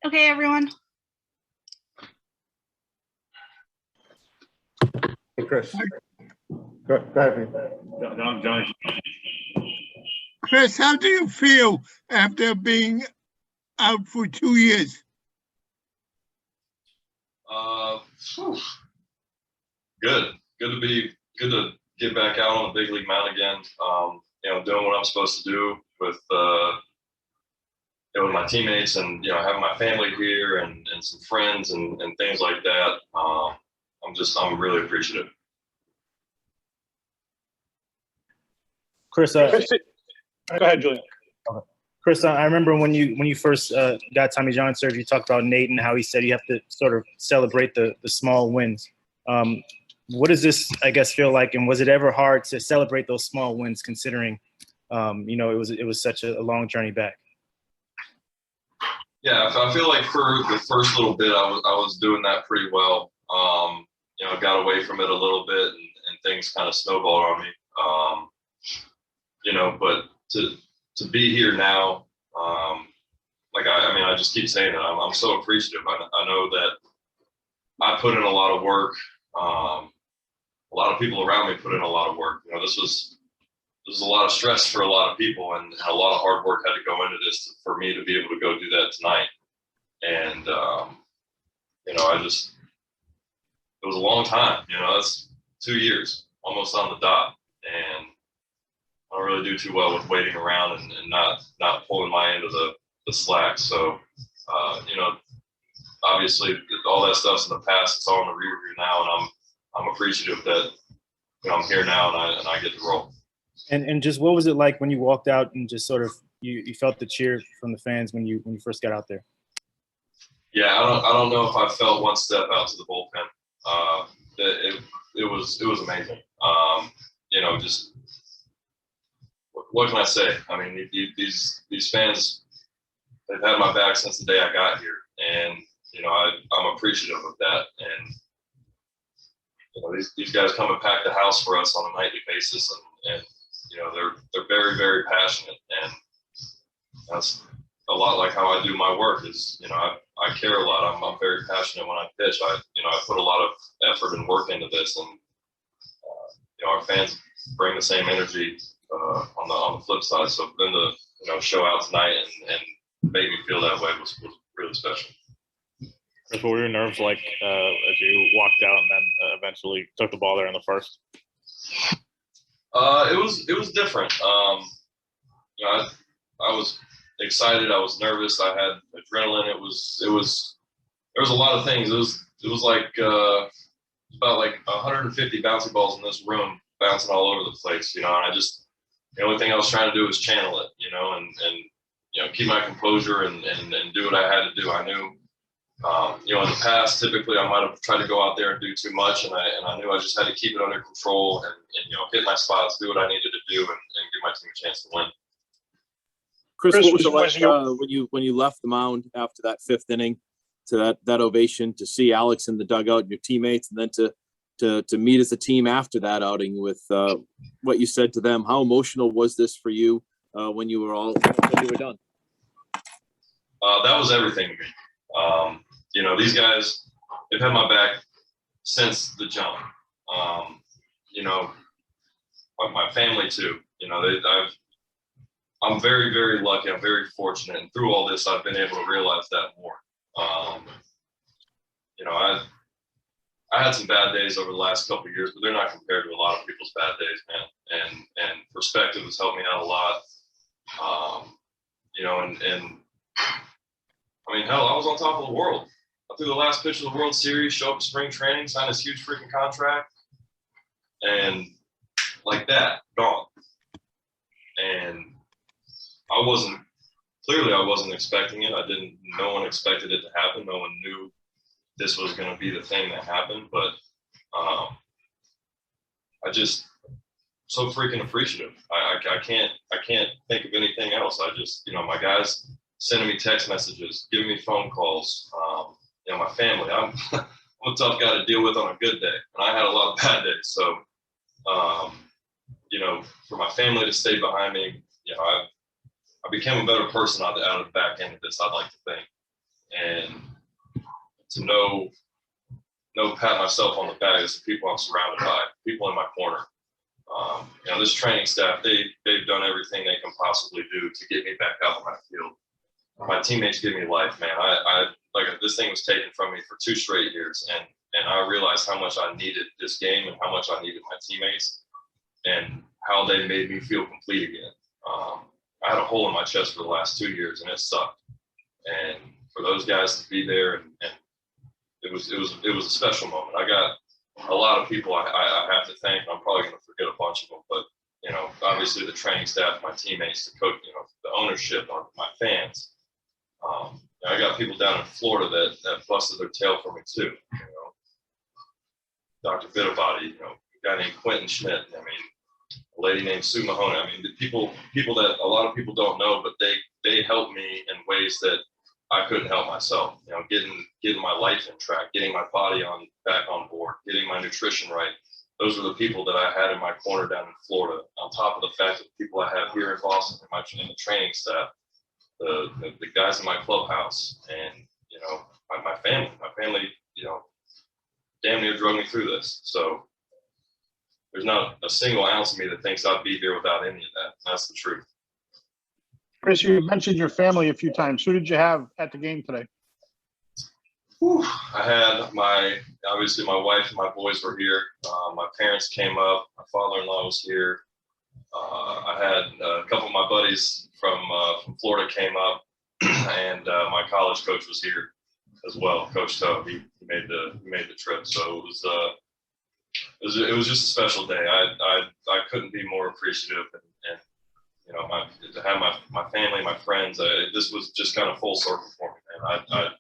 Okay, everyone. Hey, Chris. Go ahead. John. Chris, how do you feel after being out for 2 years? Good to get back out on the big league mound again. Doing what I'm supposed to do with with my teammates, and having my family here and some friends and things like that. I'm really appreciative. Chris, Go ahead, Julian. okay. Chris, I remember when you first got Tommy John surgery, you talked about Nate and how he said you have to sort of celebrate the small wins. What does this, I guess, feel like, and was it ever hard to celebrate those small wins, considering, it was such a long journey back? Yeah, I feel like for the first little bit, I was doing that pretty well. Got away from it a little bit, and things kind of snowballed on me. But to be here now, I just keep saying it. I'm so appreciative. I know that I put in a lot of work. A lot of people around me put in a lot of work. This was a lot of stress for a lot of people, and a lot of hard work had to go into this for me to be able to go do that tonight. And it was a long time. That's 2 years, almost on the dot, and I don't really do too well with waiting around and not pulling my end of the slack. So, obviously all that stuff's in the past. It's all in the rear view now, and I'm appreciative that I'm here now and I get to roll. And just what was it like when you walked out and just sort of you felt the cheer from the fans when you first got out there? Yeah, I don't know if I felt one step out to the bullpen. It was amazing. Just what can I say? I mean, these fans, they've had my back since the day I got here, and I'm appreciative of that. And these guys come and pack the house for us on a nightly basis, and they're very, very passionate, and that's a lot like how I do my work. Is I care a lot. I'm very passionate when I pitch. I put a lot of effort and work into this, and our fans bring the same energy on the flip side. So then to show out tonight and make me feel that way was really special. Chris, what were your nerves like as you walked out and then eventually took the ball there in the first? It was different. I was excited. I was nervous. I had adrenaline. There was a lot of things. It was like about like 150 bouncy balls in this room bouncing all over the place. And I just, the only thing I was trying to do was channel it. And keep my composure and do what I had to do. I knew. In the past, typically I might have tried to go out there and do too much, and I knew I just had to keep it under control and hit my spots, do what I needed to do, and give my team a chance to win. Chris, what was it like when you left the mound after that fifth inning, to that ovation, to see Alex in the dugout and your teammates, and then to meet as a team after that outing with what you said to them? How emotional was this for you when you were done? That was everything to me. These guys, they've had my back since the jump. My family too. I'm very, very lucky. I'm very fortunate, and through all this, I've been able to realize that more. I had some bad days over the last couple of years, but they're not compared to a lot of people's bad days, man. And perspective has helped me out a lot. Hell, I was on top of the world. I threw the last pitch of the World Series, show up to spring training, sign this huge freaking contract, and like that, gone. And I wasn't expecting it. No one expected it to happen. No one knew this was going to be the thing that happened, but I just so freaking appreciative. I can't think of anything else. I just, my guys sending me text messages, giving me phone calls, my family. I'm a tough guy to deal with on a good day, and I had a lot of bad days. So, for my family to stay behind me, I became a better person out of the back end of this, I'd like to think. and to pat myself on the back as the people I'm surrounded by, people in my corner. This training staff, they've done everything they can possibly do to get me back out on my field. My teammates give me life, man. This thing was taken from me for 2 straight years, and I realized how much I needed this game and how much I needed my teammates and how they made me feel complete again. I had a hole in my chest for the last 2 years, and it sucked. And for those guys to be there, and it was a special moment. I got a lot of people I have to thank. I'm probably going to forget a bunch of them, but obviously the training staff, my teammates, the coach, the ownership, my fans. I got people down in Florida that busted their tail for me too. Dr. Bittabody, a guy named Quentin Schmidt. A lady named Sue Mahoney. The people that a lot of people don't know, but they helped me in ways that I couldn't help myself. Getting my life in track, getting my body back on board, getting my nutrition right. Those are the people that I had in my corner down in Florida. On top of the fact that the people I have here in Boston, in the training staff, the guys in my clubhouse, and my family. My family, damn near drug me through this. So there's not a single ounce of me that thinks I'd be here without any of that. That's the truth. Chris, you mentioned your family a few times. Who did you have at the game today? I had obviously my wife and my boys were here. My parents came up. My father-in-law was here. I had a couple of my buddies from Florida came up, and my college coach was here as well. Coach Toe, he made the trip. So it was just a special day. I couldn't be more appreciative, and to have my family, my friends. This was just kind of full circle for me, man.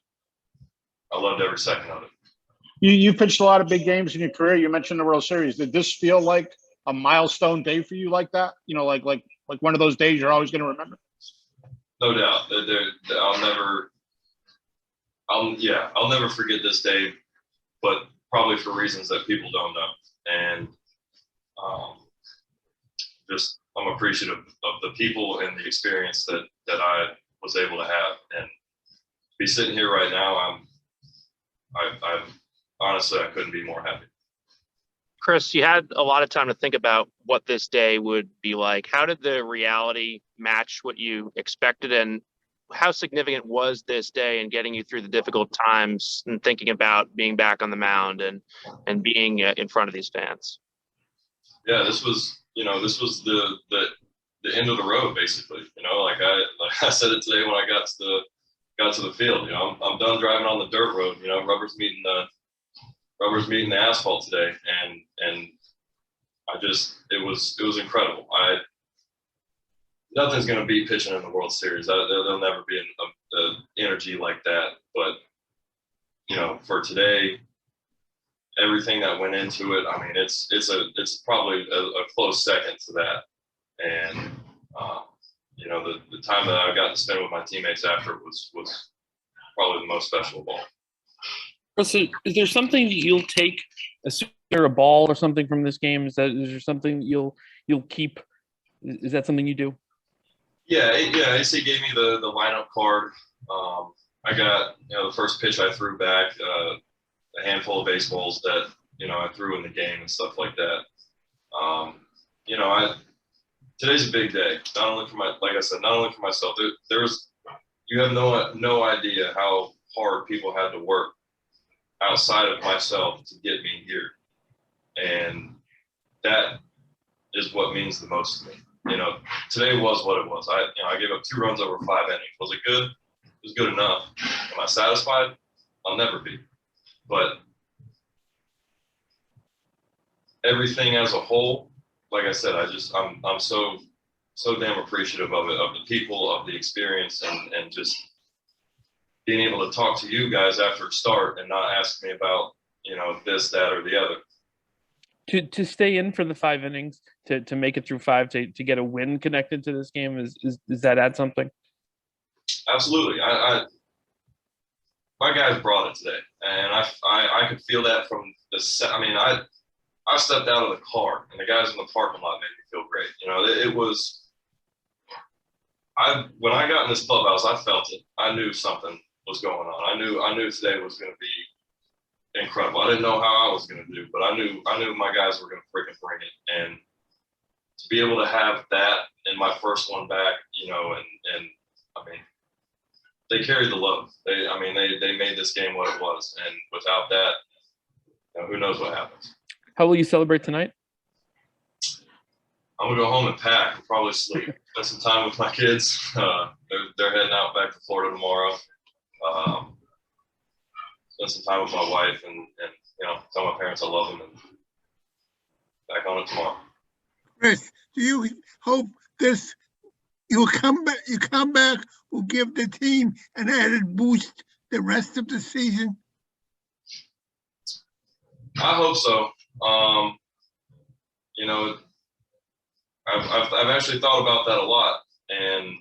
I loved every second of it. You pitched a lot of big games in your career. You mentioned the World Series. Did this feel like a milestone day for you like that? Like one of those days you're always going to remember? No doubt. I'll never forget this day, but probably for reasons that people don't know. And I'm appreciative of the people and the experience that I was able to have. And to be sitting here right now, I'm honestly, I couldn't be more happy. Chris, you had a lot of time to think about what this day would be like. How did the reality match what you expected, and how significant was this day in getting you through the difficult times and thinking about being back on the mound and being in front of these fans? Yeah, this was the end of the road, basically. Like I said it today when I got to the field. I'm done driving on the dirt road. Rubber's meeting the asphalt today, and it was incredible. Nothing's going to beat pitching in the World Series. There'll never be an energy like that. But for today, everything that went into it, it's probably a close second to that. And the time that I got to spend with my teammates after was probably the most special of all. Chris, is there something that you'll take, a ball or something from this game? Is there something you'll keep? Is that something you do? Yeah. AC gave me the lineup card. I got the first pitch I threw back, a handful of baseballs that I threw in the game and stuff like that. Today's a big day. Not only for myself. You have no idea how hard people had to work outside of myself to get me here, and that is what means the most to me. Today was what it was. I gave up 2 runs over 5 innings. Was it good? It was good enough. Am I satisfied? I'll never be. But everything as a whole, like I said, I'm so damn appreciative of it, of the people, of the experience, and just being able to talk to you guys after a start and not ask me about this, that, or the other. To stay in for the 5 innings, to make it through 5, to get a win connected to this game, does that add something? Absolutely. My guys brought it today, and I could feel that from the set. I stepped out of the car, and the guys in the parking lot made me feel great. It was. When I got in this clubhouse, I felt it. I knew something was going on. I knew today was going to be incredible. I didn't know how I was going to do, but I knew my guys were going to freaking bring it. And to be able to have that in my first one back, you know, and I mean, they carried the load. They made this game what it was, and without that, you know, who knows what happens. How will you celebrate tonight? I'm gonna go home and pack and probably sleep. Spend some time with my kids. They're heading out back to Florida tomorrow. Spend some time with my wife and you know, tell my parents I love them, and back on it tomorrow. Chris, do you hope this you come back will give the team an added boost the rest of the season? I hope so. You know, I've actually thought about that a lot, and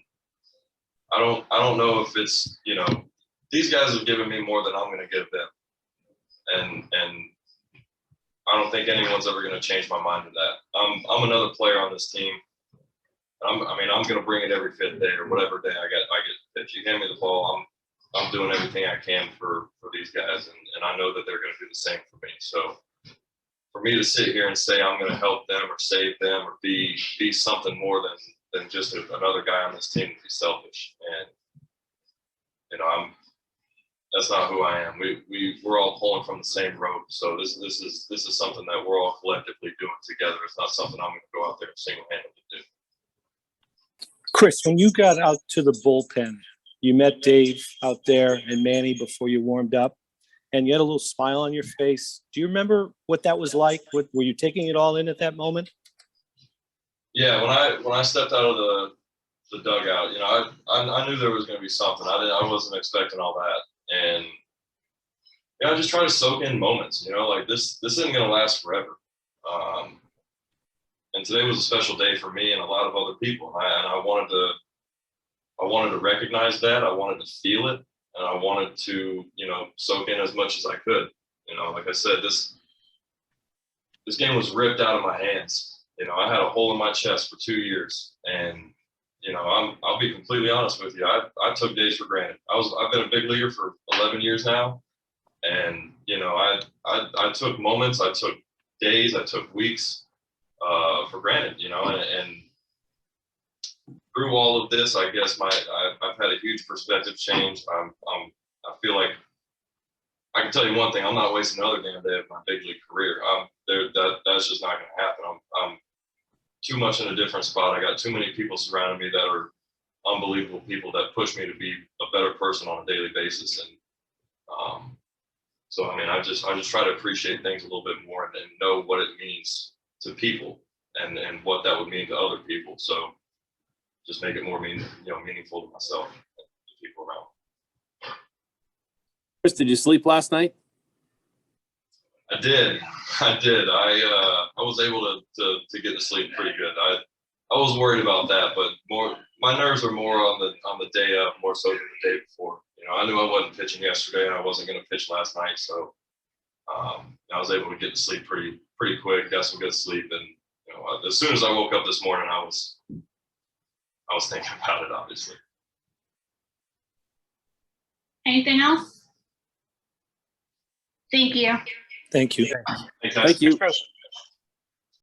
I don't know if it's, you know, these guys have given me more than I'm going to give them, and I don't think anyone's ever going to change my mind to that. I'm another player on this team. I'm going to bring it every fifth day or whatever day I get. If you hand me the ball, I'm doing everything I can for these guys, and I know that they're going to do the same for me. So for me to sit here and say I'm going to help them or save them or be something more than just another guy on this team would be selfish. And you know, that's not who I am. We're all pulling from the same rope. So this is something that we're all collectively doing together. It's not something I'm going to go out there and single-handedly do. Chris, when you got out to the bullpen, you met Dave out there and Manny before you warmed up, and you had a little smile on your face. Do you remember what that was like? Were you taking it all in at that moment? Yeah, when I stepped out of the dugout, you know, I knew there was going to be something. I wasn't expecting all that, and you know, I just try to soak in moments. You know, like this isn't going to last forever. And today was a special day for me and a lot of other people. I wanted to recognize that. I wanted to feel it, and I wanted to, you know, soak in as much as I could. You know, like I said, this game was ripped out of my hands. You know, I had a hole in my chest for 2 years, and you know, I'll be completely honest with you. I took days for granted. I've been a big leaguer for 11 years now, and you know, I took moments, I took days, I took weeks for granted. You know, and through all of this, I guess I've had a huge perspective change. I feel like I can tell you one thing: I'm not wasting another damn day of my big league career. That's just not going to happen. I'm too much in a different spot. I got too many people surrounding me that are unbelievable people that push me to be a better person on a daily basis. And so I mean, I just try to appreciate things a little bit more and know what it means to people and what that would mean to other people. So just make it more meaningful to myself and the people around. Chris, did you sleep last night? I did. I was able to get to sleep pretty good. I was worried about that, but my nerves are more on the day of, more so than the day before. You know, I knew I wasn't pitching yesterday and I wasn't going to pitch last night, so I was able to get to sleep pretty quick, got some good sleep, and you know, as soon as I woke up this morning, I was thinking about it, obviously. Anything else? Thank you. Thank you. Thanks, guys. Thank you. Chris.